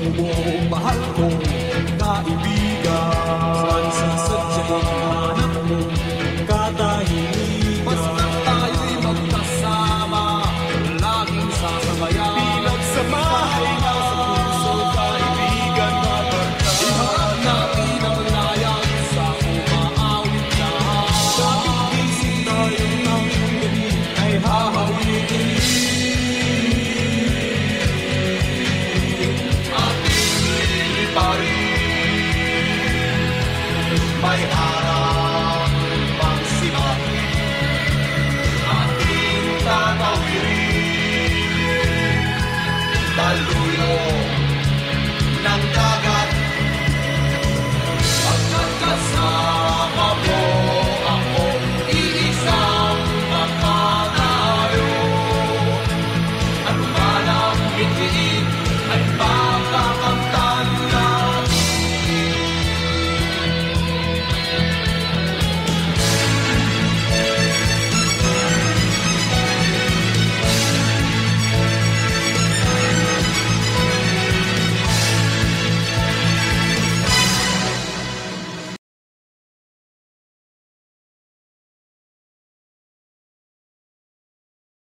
mo, mahal kong kaibigan. Saan sasadyang hanap mo katahimikan? Basta't tayo'y magkasama, laging sasabayan. Pinagsamahay na sa puso, kaibigan na barkada. Iharap natin ang layag sa umaawit lahat. Kapit-isip tayo ng gabi ay hahawiin. May harap pang simahin, ating tatawirin, taluyo.